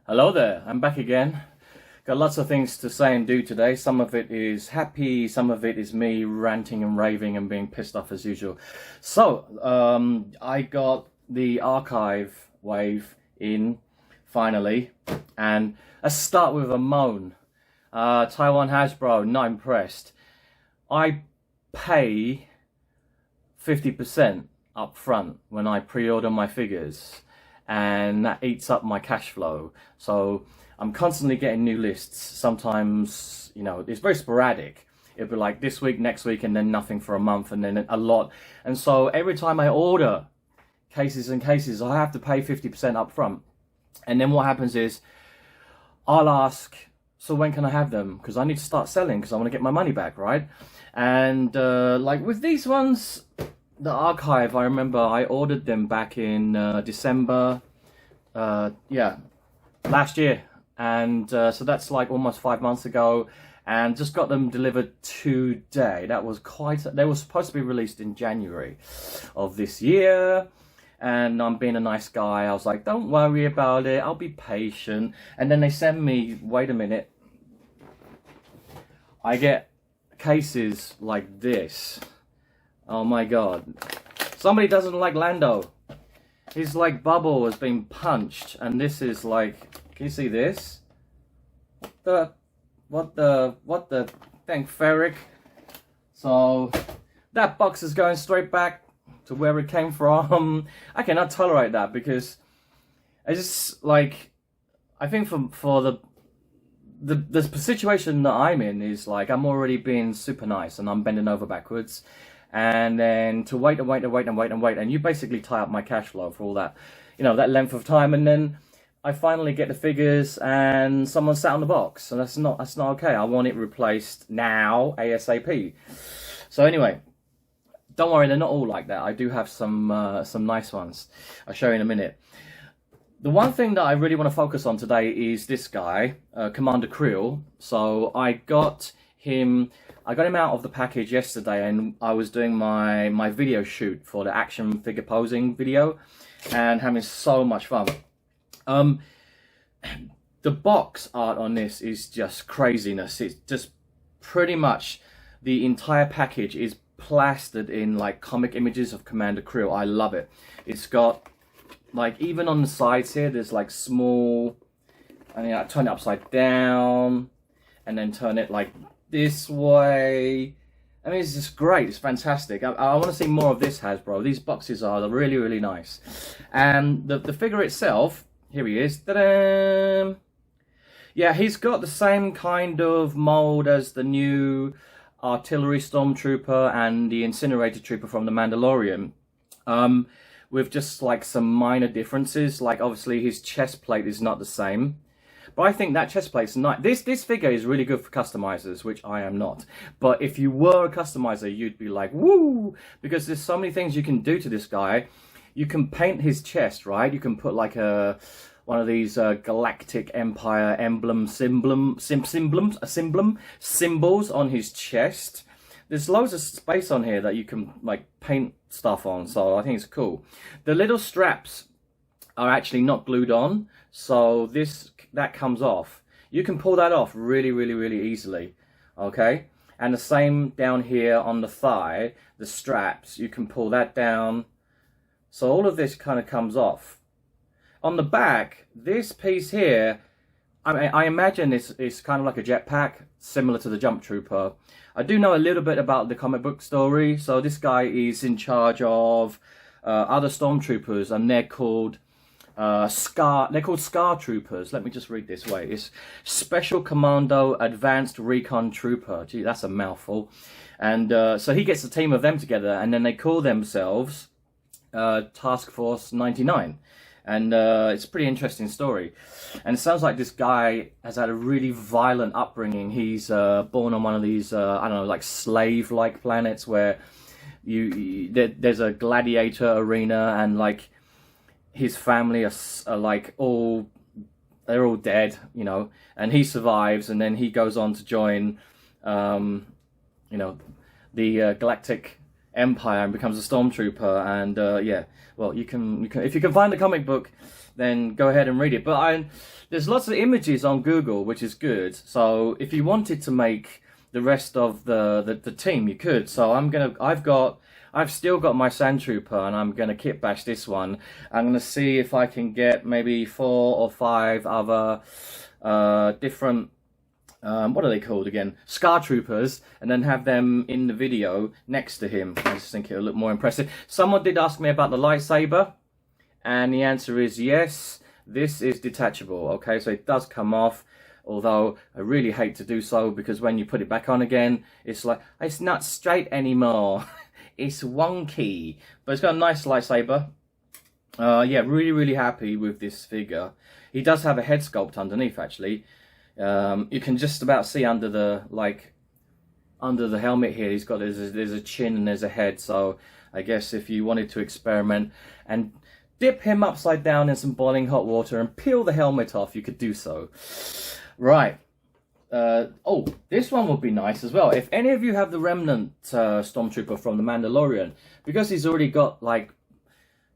Hello there, I'm back again. Got lots of things to say and do today. Some of it is happy, some of it is me ranting and raving and being pissed off as usual. So, I got the archive wave in, finally, and let's start with a moan. Taiwan Hasbro, not impressed. I pay 50% up front when I pre-order my figures, and that eats up my cash flow. So I'm constantly getting new lists. Sometimes, you know, it's very sporadic. It'll be like this week, next week, and then nothing for a month, and then a lot. And so every time I order cases and cases, I have to pay 50% up front. And then what happens is I'll ask, so when can I have them? Because I need to start selling because I want to get my money back, right? And like with these ones, the archive, I remember I ordered them back in December, last year. And so that's like almost 5 months ago, and just got them delivered today. That was they were supposed to be released in January of this year. And I'm being a nice guy. I was like, don't worry about it, I'll be patient. And then they send me, wait a minute, I get cases like this. Oh my god. Somebody doesn't like Lando. His like bubble has been punched, and this is like, can you see this? What the thank Ferric. So that box is going straight back to where it came from. I cannot tolerate that, because it's just like, I think for the situation that I'm in is like, I'm already being super nice and I'm bending over backwards, and then to wait, and you basically tie up my cash flow for all that, you know, that length of time, and then I finally get the figures and someone sat on the box, and that's not okay. I want it replaced now, ASAP. So anyway, don't worry, they're not all like that. I do have some nice ones. I'll show you in a minute. The one thing that I really want to focus on today is this guy, Commander Creel. So I got him out of the package yesterday, and I was doing my video shoot for the action figure posing video, and having so much fun. The box art on this is just craziness. It's just pretty much the entire package is plastered in like comic images of Commander Kreel. I love it. It's got like, even on the sides here, there's like small, I mean, I turn it upside down and then turn it like this way. I mean, it's just great. It's fantastic. I want to see more of this, Hasbro. These boxes are really, really nice. And the figure itself, here he is. Ta-da! Yeah, he's got the same kind of mold as the new artillery stormtrooper and the incinerator trooper from the Mandalorian, with just like some minor differences. Like obviously his chest plate is not the same, but I think that chest plate's nice. This figure is really good for customizers, which I am not. But if you were a customizer, you'd be like, woo, because there's so many things you can do to this guy. You can paint his chest, right? You can put like one of these Galactic Empire symbols on his chest. There's loads of space on here that you can like paint stuff on, so I think it's cool. The little straps are actually not glued on, so that comes off. You can pull that off really, really, really easily, okay? And the same down here on the thigh, the straps, you can pull that down. So all of this kind of comes off. On the back, this piece here, I imagine it's kind of like a jetpack, similar to the Jump Trooper. I do know a little bit about the comic book story. So this guy is in charge of other stormtroopers, and they're called Scar Troopers. Let me just read this way. It's Special Commando Advanced Recon Trooper. Gee, that's a mouthful. And so he gets a team of them together, and then they call themselves Task Force 99. And it's a pretty interesting story. And it sounds like this guy has had a really violent upbringing. He's born on one of these, I don't know, like slave-like planets where there's a gladiator arena, and like his family are like they're all dead, you know, and he survives, and then he goes on to join, you know, the Galactic Empire and becomes a stormtrooper. And yeah, well, you can if you can find the comic book, then go ahead and read it. But there's lots of images on Google, which is good. So if you wanted to make the rest of the team, you could. So I've still got my Sand Trooper, and I'm gonna kit bash this one. I'm gonna see if I can get maybe 4 or 5 other different what are they called again? Scar Troopers, and then have them in the video next to him. I just think it'll look more impressive. Someone did ask me about the lightsaber, and the answer is yes. This is detachable, okay? So it does come off, although I really hate to do so, because when you put it back on again, it's like, it's not straight anymore. It's wonky. But it's got a nice lightsaber. Yeah, really happy with this figure. He does have a head sculpt underneath, actually. You can just about see under the helmet here. He's got there's a chin and there's a head. So I guess if you wanted to experiment and dip him upside down in some boiling hot water and peel the helmet off, you could do so. Right. Oh, this one would be nice as well. If any of you have the Remnant Stormtrooper from The Mandalorian, because he's already got like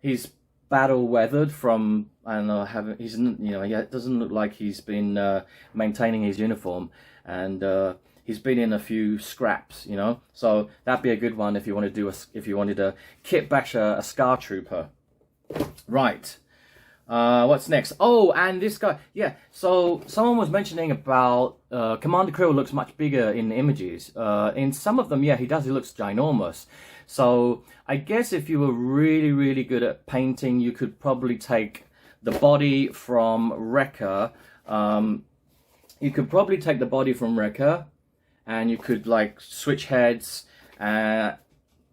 he's battle weathered from, I don't know, he's, you know, it doesn't look like he's been maintaining his uniform, and he's been in a few scraps, you know. So that'd be a good one if you want to do if you wanted to kit bash a Scar Trooper. Right. What's next? Oh, and this guy. Yeah. So someone was mentioning about Commander Kreel looks much bigger in the images. In some of them, yeah, he does. He looks ginormous. So I guess if you were really good at painting, you could probably take the body from Wrecker. You could probably take the body from Wrecker, and you could like switch heads. But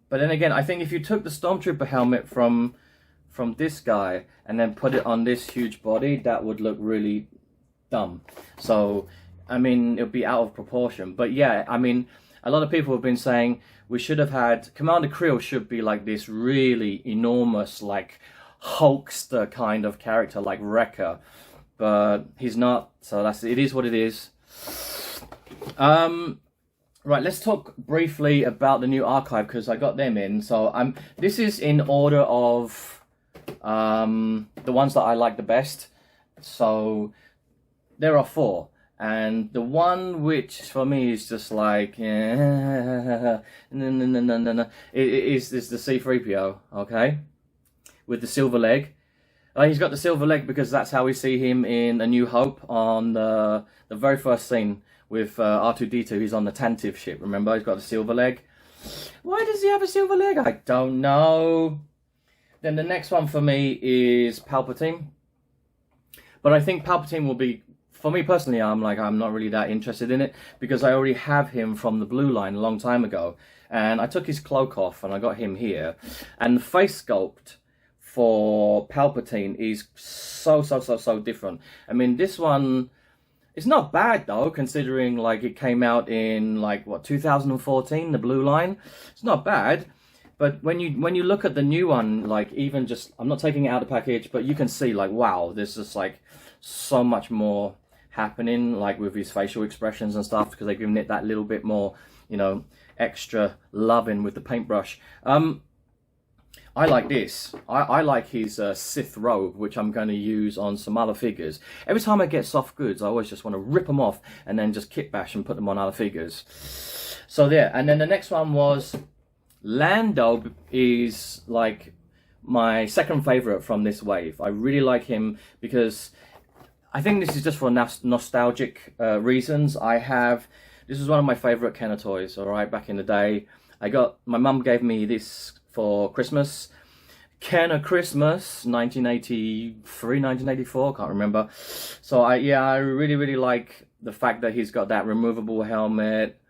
then again, I think if you took the Stormtrooper helmet from this guy and then put it on this huge body, that would look really dumb. So I mean, it would be out of proportion. But yeah, I mean, a lot of people have been saying we should have had Commander Creel should be like this really enormous, like Hulkster kind of character like Wrecker, but he's not. So it is what it is. Right, let's talk briefly about the new archive, because I got them in. So this is in order of the ones that I like the best. So there are 4, and the one which for me is just like no, is the C-3PO, okay, with the silver leg. He's got the silver leg because that's how we see him in A New Hope on the very first scene with R2-D2. He's on the Tantive ship, remember? He's got the silver leg. Why does he have a silver leg? I don't know. Then the next one for me is Palpatine. But I think Palpatine will be, for me personally, I'm not really that interested in it, because I already have him from the Blue Line a long time ago. And I took his cloak off and I got him here. And the face sculpt for Palpatine is so different. I mean, this one, it's not bad though, considering like it came out in like what, 2014, the Blue Line. It's not bad. But when you look at the new one, like even just, I'm not taking it out of the package, but you can see like, wow, there's just like so much more happening, like with his facial expressions and stuff, because they've given it that little bit more, you know, extra loving with the paintbrush. I like this. I like his Sith robe, which I'm going to use on some other figures. Every time I get soft goods, I always just want to rip them off and then just kit bash and put them on other figures. So there. And then the next one was Lando. Is like my second favorite from this wave. I really like him because I think this is just for nostalgic reasons. This is one of my favorite Kenner toys, all right, back in the day. My mum gave me this for Christmas. Kenner Christmas, 1983, 1984, can't remember. So I really like the fact that he's got that removable helmet.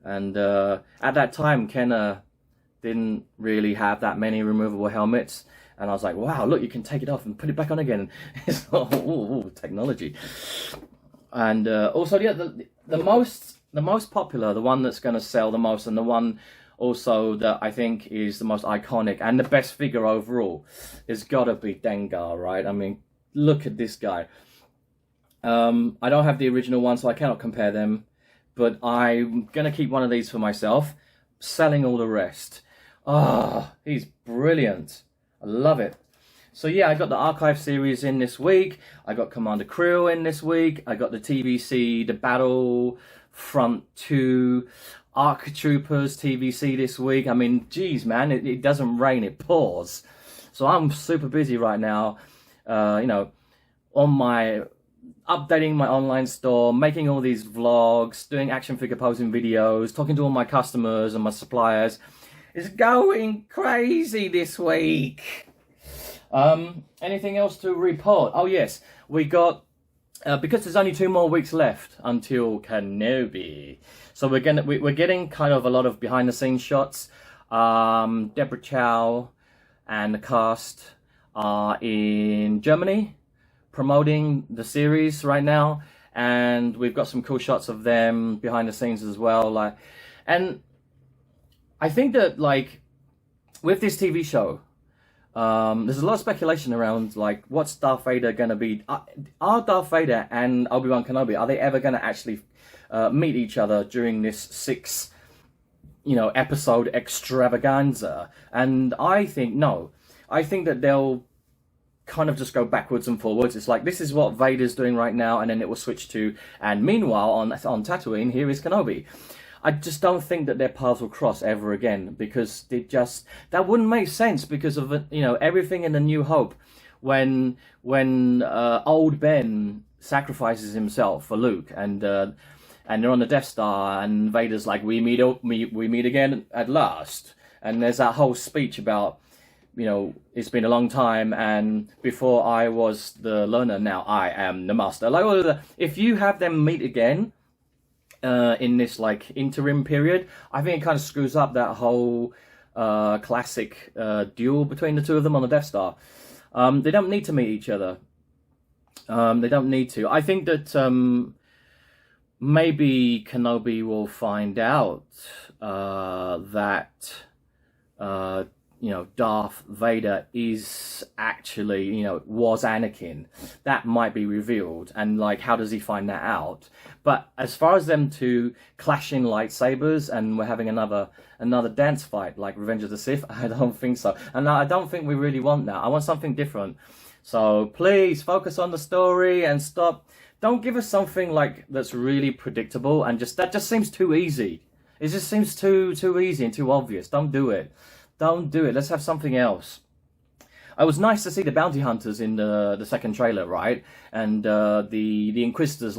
And at that time, Kenner didn't really have that many removable helmets. And I was like, wow, look, you can take it off and put it back on again. It's ooh, technology. And also, yeah, the most popular, the one that's going to sell the most, and the one also that I think is the most iconic and the best figure overall, is got to be Dengar, right? I mean, look at this guy. I don't have the original one, so I cannot compare them. But I'm going to keep one of these for myself, selling all the rest. Oh, he's brilliant. I love it. So yeah, I got the Archive series in this week. I got Commander Creel in this week. I got the TVC, the Battlefront 2 Arc Troopers TVC this week. I mean, geez, man, it doesn't rain, it pours. So I'm super busy right now, you know, on my updating my online store, making all these vlogs, doing action figure posing videos, talking to all my customers and my suppliers. It's going crazy this week. Anything else to report? Oh yes, we got because there's only 2 more weeks left until Kenobi, so we're getting kind of a lot of behind the scenes shots. Deborah Chow and the cast are in Germany promoting the series right now, and we've got some cool shots of them behind the scenes as well. And I think that with this TV show, there's a lot of speculation around what's Darth Vader gonna be. Are Darth Vader and Obi-Wan Kenobi, are they ever gonna actually meet each other during this 6 episode extravaganza? And I think no. I think that they'll kind of just go backwards and forwards. It's like, this is what Vader's doing right now, and then it will switch to, and meanwhile on Tatooine, here is Kenobi. I just don't think that their paths will cross ever again, because that wouldn't make sense because of everything in the New Hope, when old Ben sacrifices himself for Luke, and they're on the Death Star, and Vader's like, we meet again at last, and there's that whole speech about, it's been a long time, and before I was the learner, now I am the master. If you have them meet again in this interim period, I think it kind of screws up that whole classic duel between the two of them on the Death Star. They don't need to meet each other. They don't need to. I think that maybe Kenobi will find out that Darth Vader is actually, was Anakin. That might be revealed, and how does he find that out? But as far as them two clashing lightsabers and we're having another dance fight like Revenge of the Sith, I don't think so. And I don't think we really want that. I want something different. So please focus on the story and stop. Don't give us something that's really predictable and that just seems too easy. It just seems too easy and too obvious. Don't do it. Don't do it. Let's have something else. It was nice to see the bounty hunters in the second trailer, right? And the Inquisitors,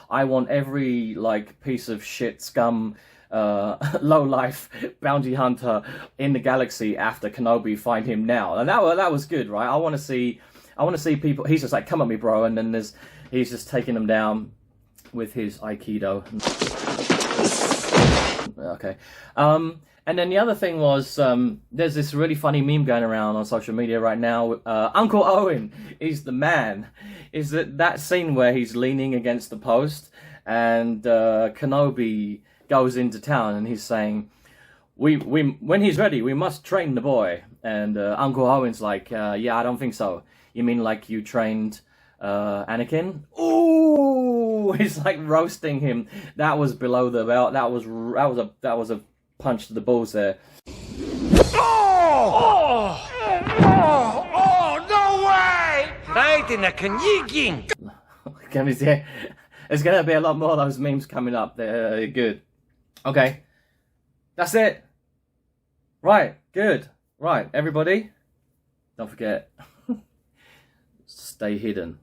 I want every piece of shit scum low life bounty hunter in the galaxy after Kenobi, find him now. And that was good, right? I want to see people. He's just come at me, bro, and then he's just taking them down with his Aikido. Okay. And then the other thing was, there's this really funny meme going around on social media right now. Uncle Owen is the man. Is that scene where he's leaning against the post and Kenobi goes into town and he's saying, when he's ready, we must train the boy. And Uncle Owen's like, yeah, I don't think so. You mean you trained Anakin? Ooh, he's roasting him. That was below the belt. That was a punch to the balls there. Oh, no way! Right in the Canadian. There's gonna be a lot more of those memes coming up. They're good. Okay, that's it. Right, good. Right, everybody, don't forget, stay hidden.